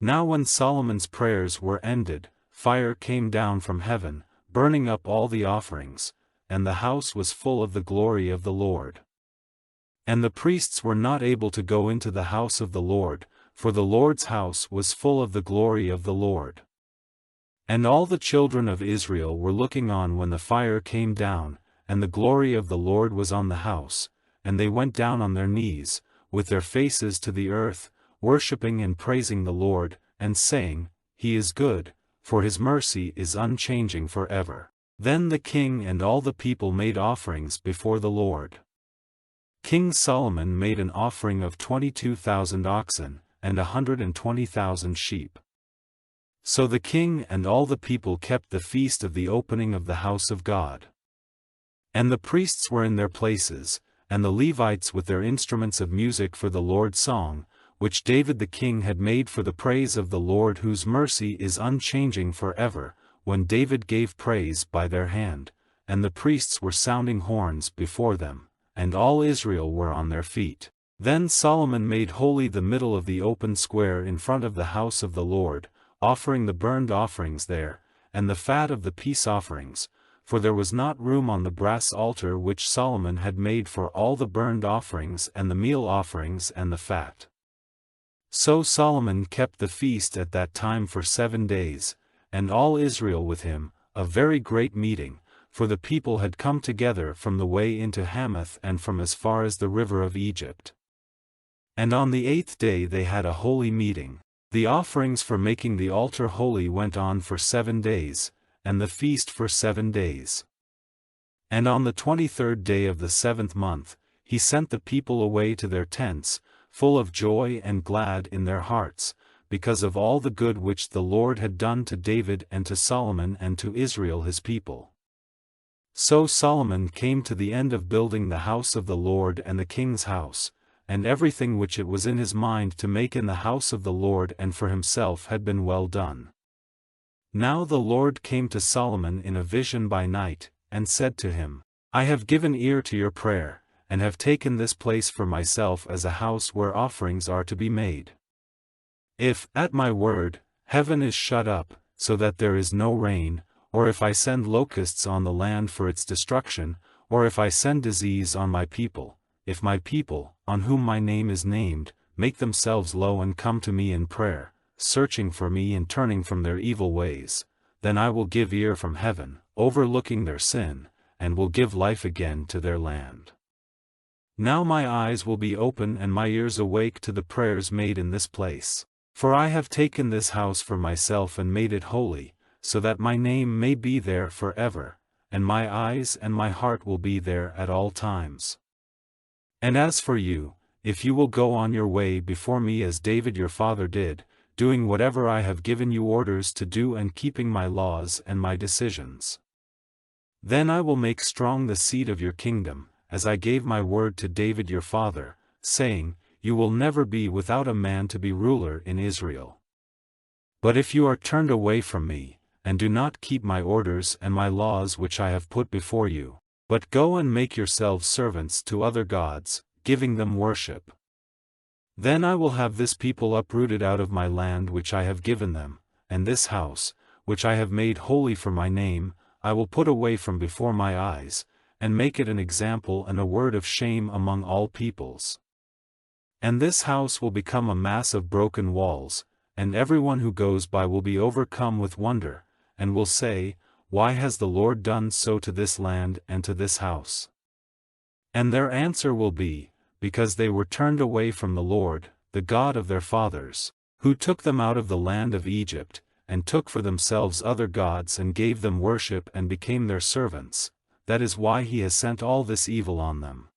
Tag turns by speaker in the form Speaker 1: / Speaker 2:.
Speaker 1: Now when Solomon's prayers were ended, fire came down from heaven, burning up all the offerings, and the house was full of the glory of the Lord. And the priests were not able to go into the house of the Lord, for the Lord's house was full of the glory of the Lord. And all the children of Israel were looking on when the fire came down, and the glory of the Lord was on the house, and they went down on their knees, with their faces to the earth, worshipping and praising the Lord, and saying, He is good, for His mercy is unchanging forever. Then the king and all the people made offerings before the Lord. King Solomon made an offering of 22,000 oxen, and 120,000 sheep. So the king and all the people kept the feast of the opening of the house of God. And the priests were in their places, and the Levites with their instruments of music for the Lord's song, which David the king had made for the praise of the Lord, whose mercy is unchanging forever, when David gave praise by their hand, and the priests were sounding horns before them, and all Israel were on their feet. Then Solomon made holy the middle of the open square in front of the house of the Lord, offering the burnt offerings there, and the fat of the peace offerings, for there was not room on the brass altar which Solomon had made for all the burnt offerings and the meal offerings and the fat. So Solomon kept the feast at that time for 7 days, and all Israel with him, a very great meeting, for the people had come together from the way into Hamath and from as far as the river of Egypt. And on the 8th day they had a holy meeting. The offerings for making the altar holy went on for 7 days, and the feast for 7 days. And on the 23rd day of the 7th month, he sent the people away to their tents, full of joy and glad in their hearts, because of all the good which the Lord had done to David and to Solomon and to Israel his people. So Solomon came to the end of building the house of the Lord and the king's house, and everything which it was in his mind to make in the house of the Lord and for himself had been well done. Now the Lord came to Solomon in a vision by night, and said to him, I have given ear to your prayer, and have taken this place for myself as a house where offerings are to be made. If, at my word, heaven is shut up, so that there is no rain, or if I send locusts on the land for its destruction, or if I send disease on my people, if my people, on whom my name is named, make themselves low and come to me in prayer, searching for me and turning from their evil ways, then I will give ear from heaven, overlooking their sin, and will give life again to their land. Now my eyes will be open and my ears awake to the prayers made in this place. For I have taken this house for myself and made it holy, so that my name may be there forever, and my eyes and my heart will be there at all times. And as for you, if you will go on your way before me as David your father did, doing whatever I have given you orders to do and keeping my laws and my decisions, then I will make strong the seed of your kingdom, as I gave my word to David your father, saying, You will never be without a man to be ruler in Israel. But if you are turned away from me, and do not keep my orders and my laws which I have put before you, but go and make yourselves servants to other gods, giving them worship, then I will have this people uprooted out of my land which I have given them, and this house, which I have made holy for my name, I will put away from before my eyes, and make it an example and a word of shame among all peoples. And this house will become a mass of broken walls, and everyone who goes by will be overcome with wonder, and will say, Why has the Lord done so to this land and to this house? And their answer will be, Because they were turned away from the Lord, the God of their fathers, who took them out of the land of Egypt, and took for themselves other gods and gave them worship and became their servants. That is why he has sent all this evil on them.